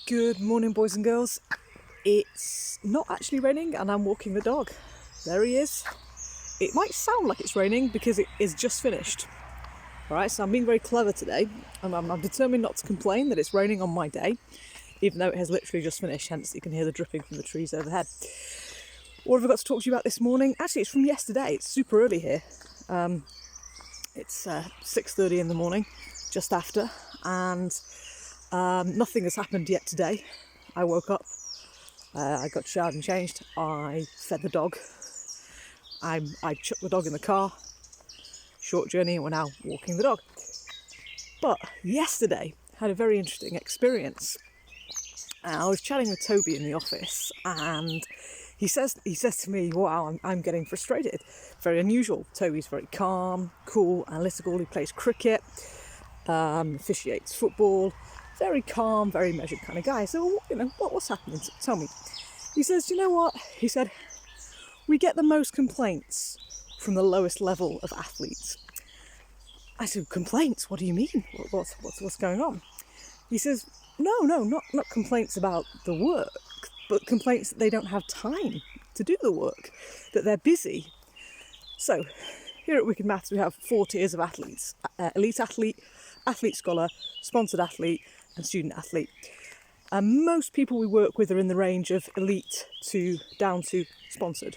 Good morning, boys and girls. It's not actually raining and I'm walking the dog. There he is. It might sound like it's raining because it is just finished. Alright, so I'm being very clever today and I'm determined not to complain that it's raining on my day, even though it has literally just finished, hence you can hear the dripping from the trees overhead. What have I got to talk to you about this morning? Actually, it's from yesterday. It's super early here. It's 6:30 in the morning, just after, and nothing has happened yet today. I woke up, I got showered and changed, I fed the dog, I chucked the dog in the car, short journey, and we're now walking the dog. But yesterday, I had a very interesting experience. I was chatting with Toby in the office, and he says to me, wow, I'm getting frustrated. Very unusual. Toby's very calm, cool, analytical. He plays cricket, officiates football. Very calm, very measured kind of guy. So, what's happening? Tell me. He says, do you know what? He said, we get the most complaints from the lowest level of athletes. I said, complaints? What do you mean? What's going on? He says, no, not complaints about the work, but complaints that they don't have time to do the work, that they're busy. So, here at Wicked Maths we have 4 tiers of athletes. Elite athlete, athlete scholar, sponsored athlete, and student athlete. And most people we work with are in the range of elite to down to sponsored.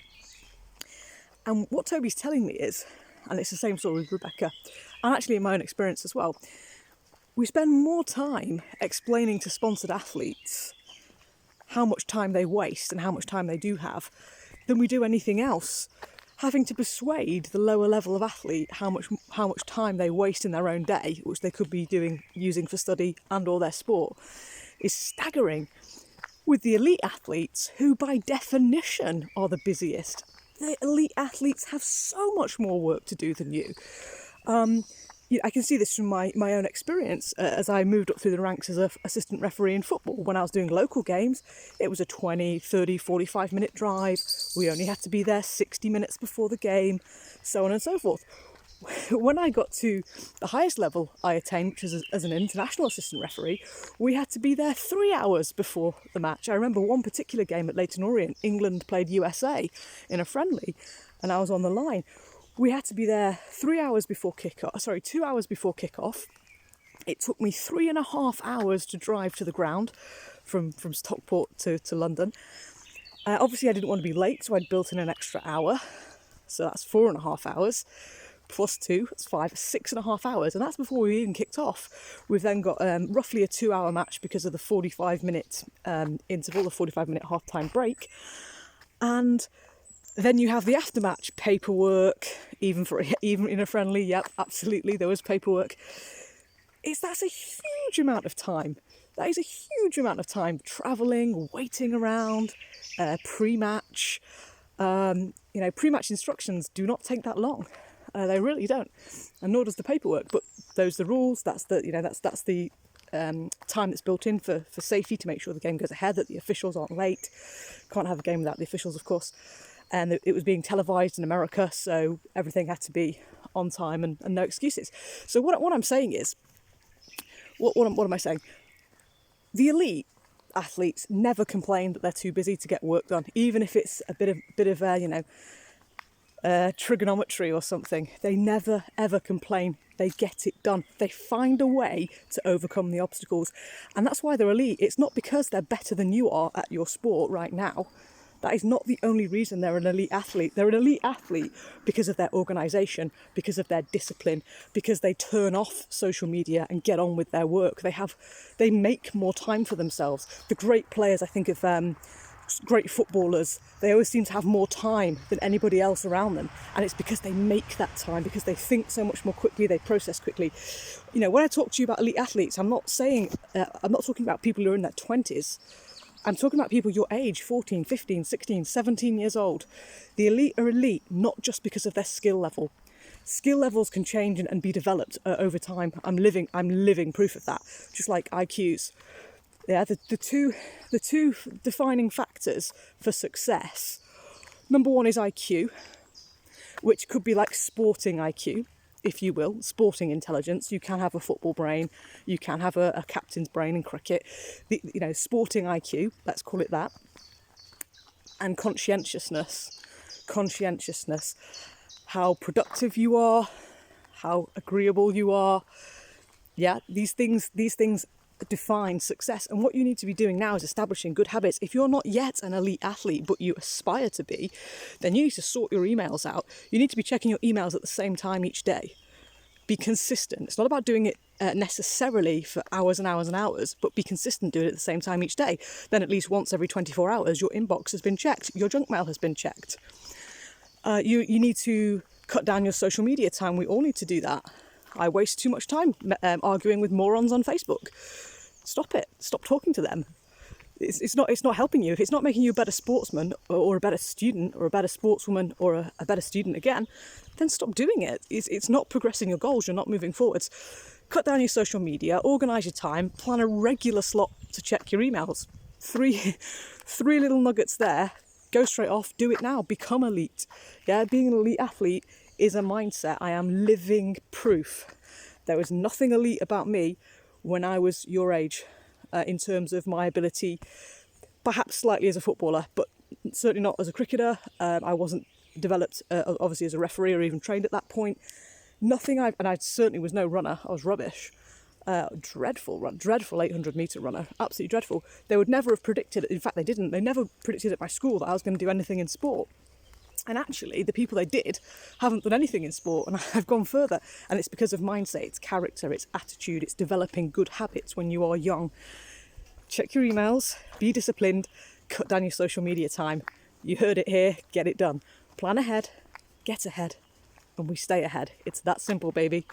And what Toby's telling me is, and it's the same story with Rebecca, and actually in my own experience as well, we spend more time explaining to sponsored athletes how much time they waste and how much time they do have than we do anything else. Having to persuade the lower level of athlete how much time they waste in their own day, which they could be using for study and or their sport, is staggering. With the elite athletes, who by definition are the busiest, the elite athletes have so much more work to do than you. I can see this from my own experience as I moved up through the ranks as an assistant referee in football. When I was doing local games, it was a 20, 30, 45 minute drive. We only had to be there 60 minutes before the game, so on and so forth. When I got to the highest level I attained, which was as an international assistant referee, we had to be there 3 hours before the match. I remember one particular game at Leyton Orient, England played USA in a friendly, and I was on the line. We had to be there 2 hours before kickoff. It took me 3.5 hours to drive to the ground from Stockport to London. Obviously I didn't want to be late, so I'd built in an extra hour. So that's 4.5 hours. Plus 2, that's 5, 6.5 hours. And that's before we even kicked off. We've then got roughly a 2-hour match because of the 45-minute interval, the 45-minute half-time break. And then you have the aftermatch paperwork, even in a friendly. Yep, absolutely, there was paperwork. That's a huge amount of time. That is a huge amount of time travelling, waiting around, pre-match. Pre-match instructions do not take that long. They really don't, and nor does the paperwork. But those are the rules. That's the time that's built in for safety to make sure the game goes ahead, that the officials aren't late. Can't have a game without the officials, of course. And it was being televised in America, so everything had to be on time and no excuses. So what I'm saying is, what am I saying? The elite athletes never complain that they're too busy to get work done, even if it's a bit of trigonometry or something. They never ever complain. They get it done. They find a way to overcome the obstacles, and that's why they're elite. It's not because they're better than you are at your sport right now. That is not the only reason they're an elite athlete. They're an elite athlete because of their organisation, because of their discipline, because they turn off social media and get on with their work. They make more time for themselves. The great players, I think of great footballers, they always seem to have more time than anybody else around them. And it's because they make that time, because they think so much more quickly, they process quickly. When I talk to you about elite athletes, I'm not talking about people who are in their 20s. I'm talking about people your age, 14, 15, 16, 17 years old. The elite are elite, not just because of their skill level. Skill levels can change and be developed over time. I'm living proof of that, just like IQs. Yeah, the two defining factors for success. Number one is IQ, which could be like sporting IQ. if you will, sporting intelligence. You can have a football brain, you can have a captain's brain in cricket, sporting IQ, let's call it that. And conscientiousness, how productive you are, how agreeable you are. Yeah, these things define success. And what you need to be doing now is establishing good habits. If you're not yet an elite athlete, but you aspire to be, then you need to sort your emails out. You need to be checking your emails at the same time each day. Be consistent. It's not about doing it necessarily for hours and hours and hours, but be consistent, do it at the same time each day. Then at least once every 24 hours, your inbox has been checked, your junk mail has been checked. You need to cut down your social media time. We all need to do that. I waste too much time arguing with morons on Facebook. Stop it. Stop talking to them. It's not helping you. If it's not making you a better sportsman or a better student or a better sportswoman or a better student again, then stop doing it. It's not progressing your goals. You're not moving forwards. Cut down your social media, organise your time, plan a regular slot to check your emails. Three little nuggets there. Go straight off. Do it now. Become elite. Yeah, being an elite athlete is a mindset. I am living proof. There was nothing elite about me when I was your age in terms of my ability, perhaps slightly as a footballer, but certainly not as a cricketer. I wasn't developed, obviously, as a referee or even trained at that point. And I certainly was no runner. I was rubbish. Dreadful 800-metre runner, absolutely dreadful. They would never have predicted, in fact they didn't, they never predicted at my school that I was going to do anything in sport. And actually, the people they did haven't done anything in sport, and I've gone further. And it's because of mindset, it's character, it's attitude, it's developing good habits when you are young. Check your emails, be disciplined, cut down your social media time. You heard it here, get it done. Plan ahead, get ahead, and we stay ahead. It's that simple, baby.